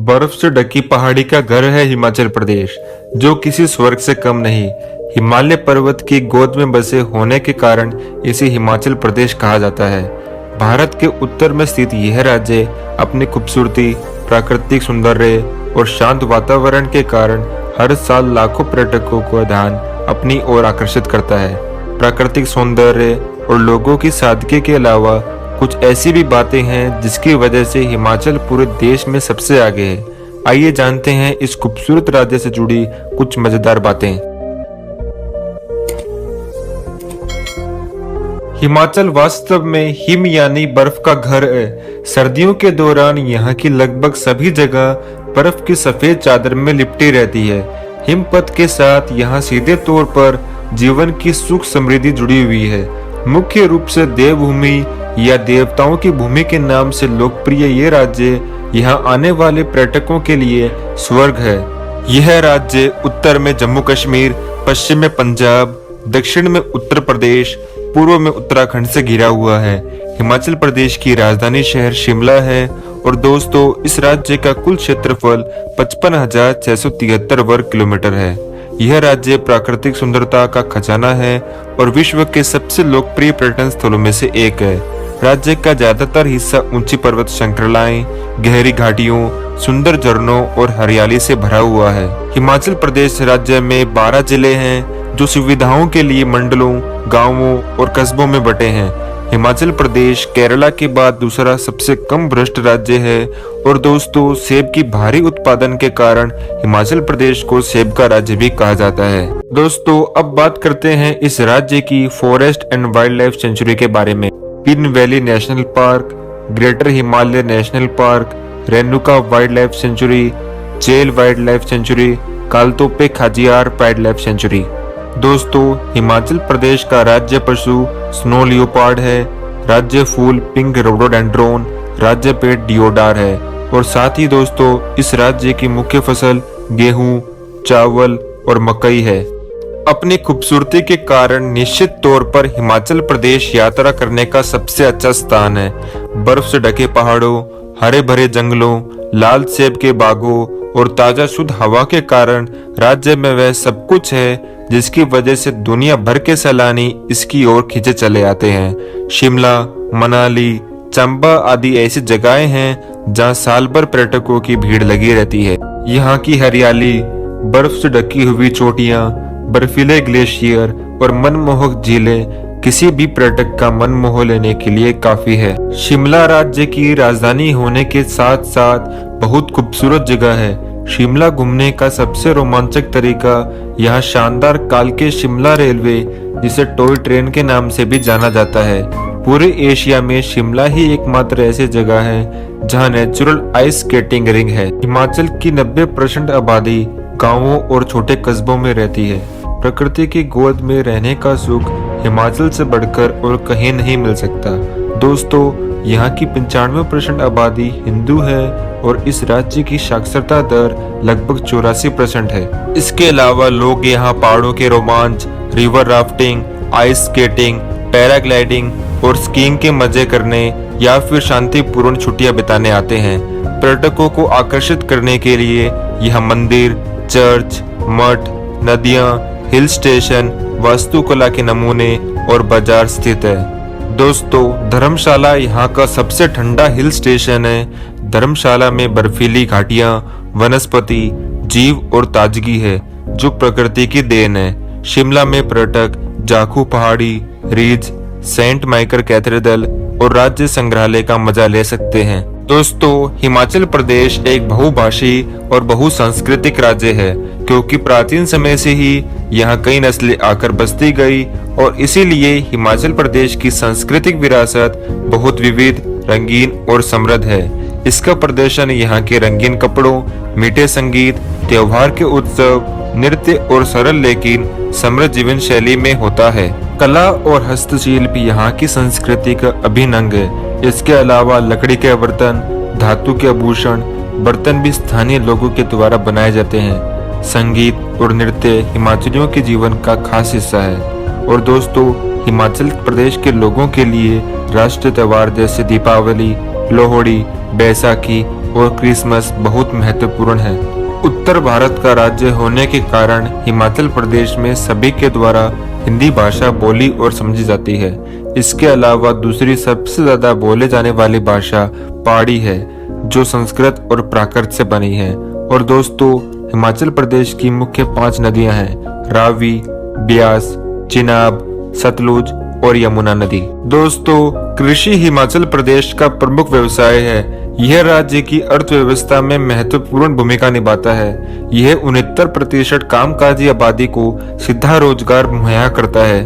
बर्फ से ढकी पहाड़ी का घर है हिमाचल प्रदेश, जो किसी स्वर्ग से कम नहीं। हिमालय पर्वत की गोद में बसे होने के कारण इसे हिमाचल प्रदेश कहा जाता है। भारत के उत्तर में स्थित यह राज्य अपनी खूबसूरती, प्राकृतिक सौंदर्य और शांत वातावरण के कारण हर साल लाखों पर्यटकों का ध्यान अपनी ओर आकर्षित करता है। प्राकृतिक सौंदर्य और लोगों की सादगी के अलावा कुछ ऐसी भी बातें हैं जिसकी वजह से हिमाचल पूरे देश में सबसे आगे है। आइए जानते हैं इस खूबसूरत राज्य से जुड़ी कुछ मजेदार बातें। हिमाचल वास्तव में हिम यानी बर्फ का घर है। सर्दियों के दौरान यहाँ की लगभग सभी जगह बर्फ की सफेद चादर में लिपटी रहती है। हिमपात के साथ यहाँ सीधे तौर पर जीवन की सुख समृद्धि जुड़ी हुई है। मुख्य रूप से देवभूमि या देवताओं की भूमि के नाम से लोकप्रिय ये राज्य यहाँ आने वाले पर्यटकों के लिए स्वर्ग है। यह राज्य उत्तर में जम्मू कश्मीर, पश्चिम में पंजाब, दक्षिण में उत्तर प्रदेश, पूर्व में उत्तराखंड से घिरा हुआ है। हिमाचल प्रदेश की राजधानी शहर शिमला है और दोस्तों इस राज्य का कुल क्षेत्रफल 55,673 वर्ग किलोमीटर है। यह राज्य प्राकृतिक सुंदरता का खजाना है और विश्व के सबसे लोकप्रिय पर्यटन स्थलों में से एक है। राज्य का ज्यादातर हिस्सा ऊंची पर्वत श्रृंखलाएं, गहरी घाटियों, सुंदर झरनों और हरियाली से भरा हुआ है। हिमाचल प्रदेश राज्य में 12 जिले हैं जो सुविधाओं के लिए मंडलों, गांवों और कस्बों में बटे हैं। हिमाचल प्रदेश केरला के बाद दूसरा सबसे कम भ्रष्ट राज्य है और दोस्तों सेब की भारी उत्पादन के कारण हिमाचल प्रदेश को सेब का राज्य भी कहा जाता है। दोस्तों अब बात करते हैं इस राज्य की forest and wildlife sanctuary के बारे में। Pin valley national park, greater Himalaya national park, Renuka wildlife sanctuary, Chail wildlife sanctuary, Kalatop Khajjiar wildlife sanctuary. दोस्तों हिमाचल प्रदेश का राज्य पशु स्नो लियोपार्ड है, राज्य फूल पिंक रोडोडेंड्रोन, राज्य पेड़ डिओडार है और साथ ही दोस्तों इस राज्य की मुख्य फसल गेहूं, चावल और मकई है। अपनी खूबसूरती के कारण निश्चित तौर पर हिमाचल प्रदेश यात्रा करने का सबसे अच्छा स्थान है। बर्फ से ढके पहाड़ों, हरे भरे जंगलों, लाल सेब के बागों और ताजा शुद्ध हवा के कारण राज्य में वह सब कुछ है जिसकी वजह से दुनिया भर के सैलानी इसकी ओर खींचे चले आते हैं। शिमला, मनाली, चंबा आदि ऐसी जगहें हैं जहां साल भर पर्यटकों की भीड़ लगी रहती है। यहाँ की हरियाली, बर्फ से ढकी हुई चोटियां, बर्फीले ग्लेशियर और मनमोहक झीलें किसी भी पर्यटक का मन मोह लेने के लिए काफी है। शिमला राज्य की राजधानी होने के साथ साथ बहुत खूबसूरत जगह है। शिमला घूमने का सबसे रोमांचक तरीका यहाँ शानदार काल के शिमला रेलवे, जिसे टॉय ट्रेन के नाम से भी जाना जाता है। पूरे एशिया में शिमला ही एकमात्र ऐसी जगह है जहाँ नेचुरल आइस स्केटिंग रिंग है। हिमाचल की 90% आबादी गांवों और छोटे कस्बों में रहती है। प्रकृति की गोद में रहने का सुख हिमाचल से बढ़कर और कहीं नहीं मिल सकता। दोस्तों यहाँ की 95% आबादी हिंदू है और इस राज्य की साक्षरता दर लगभग 84% है। इसके अलावा लोग यहाँ पहाड़ों के रोमांच, river rafting, ice skating, paragliding और स्कीइंग के मजे करने या फिर शांतिपूर्ण छुट्टियां बिताने आते हैं। पर्यटकों को आकर्षित करने के लिए यहाँ मंदिर, चर्च, मठ, नदियाँ, हिल स्टेशन, वास्तुकला के नमूने और बाजार स्थित है। दोस्तों धर्मशाला यहाँ का सबसे ठंडा हिल स्टेशन है। धर्मशाला में बर्फीली घाटियां, वनस्पति, जीव और ताजगी है जो प्रकृति की देन है। शिमला में पर्यटक जाखू पहाड़ी, रिज, सेंट माइकल कैथेड्रल और राज्य संग्रहालय का मजा ले सकते हैं। दोस्तों हिमाचल प्रदेश एक बहुभाषी और बहुसांस्कृतिक राज्य है क्योंकि प्राचीन समय से ही यहाँ कई नस्लें आकर बसती गई और इसीलिए हिमाचल प्रदेश की सांस्कृतिक विरासत बहुत विविध, रंगीन और समृद्ध है। इसका प्रदर्शन यहाँ के रंगीन कपड़ों, मीठे संगीत, त्योहार के उत्सव, नृत्य और सरल लेकिन समृद्ध जीवन शैली में होता है। कला और हस्तशिल्प यहाँ की संस्कृति का अभिन्न अंग है। इसके अलावा लकड़ी के बर्तन, धातु के आभूषण, बर्तन भी स्थानीय लोगों के द्वारा बनाए जाते हैं। संगीत और नृत्य हिमाचलियों के जीवन का खास हिस्सा है। और दोस्तों हिमाचल प्रदेश के लोगों के लिए राष्ट्रीय त्योहार जैसे दीपावली, लोहड़ी, बैसाखी और क्रिसमस बहुत महत्वपूर्ण है। उत्तर भारत का राज्य होने के कारण हिमाचल प्रदेश में सभी के द्वारा हिंदी भाषा बोली और समझी जाती है। इसके अलावा दूसरी सबसे ज्यादा बोले जाने वाली भाषा पहाड़ी है, जो संस्कृत और प्राकृत से बनी है। और दोस्तों, हिमाचल प्रदेश की मुख्य 5 नदियां हैं: रावी, ब्यास, चिनाब, सतलुज और यमुना नदी। दोस्तों, कृषि हिमाचल प्रदेश का प्रमुख व्यवसाय है। यह राज्य की अर्थव्यवस्था में महत्वपूर्ण भूमिका निभाता है। यह 69% कामकाजी आबादी को सीधा रोजगार मुहैया करता है।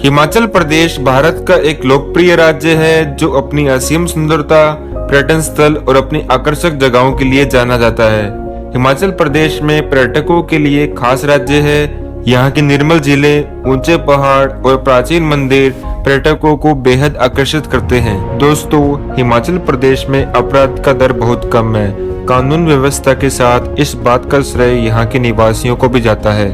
हिमाचल प्रदेश भारत का एक लोकप्रिय राज्य है जो अपनी असीम सुंदरता, पर्यटन स्थल और अपनी आकर्षक जगहों के लिए जाना जाता है। हिमाचल प्रदेश में पर्यटकों के लिए खास राज्य है। यहाँ की निर्मल झीलें, ऊंचे पहाड़ और प्राचीन मंदिर पर्यटकों को बेहद आकर्षित करते हैं। दोस्तों, हिमाचल प्रदेश में अपराध का दर बहुत कम है। कानून व्यवस्था के साथ इस बात का श्रेय यहाँ के निवासियों को भी जाता है।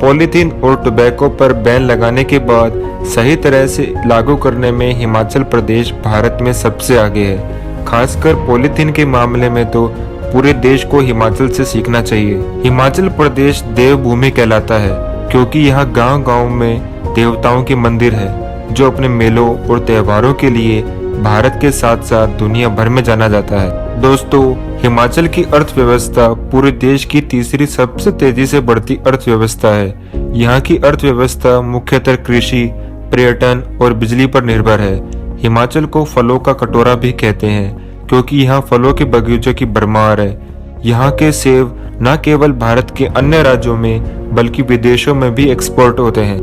पॉलीथीन और टोबैको पर बैन लगाने के बाद सही तरह से लागू करने में हिमाचल प्रदेश भारत में सबसे आगे है। खासकर पॉलीथीन के मामले में तो पूरे देश को हिमाचल से सीखना चाहिए। हिमाचल प्रदेश देवभूमि कहलाता है क्योंकि यहाँ गांव-गांव में देवताओं के मंदिर है, जो अपने मेलों और त्योहारों के लिए भारत के साथ साथ दुनिया भर में जाना जाता है। दोस्तों, हिमाचल की अर्थव्यवस्था पूरे देश की तीसरी सबसे तेजी से बढ़ती अर्थव्यवस्था है। यहाँ की अर्थव्यवस्था मुख्यतः कृषि, पर्यटन और बिजली पर निर्भर है। हिमाचल को फलों का कटोरा भी कहते हैं क्योंकि यहाँ फलों के बगीचों की भरमार है। यहाँ के सेब न केवल भारत के अन्य राज्यों में बल्कि विदेशों में भी एक्सपोर्ट होते हैं।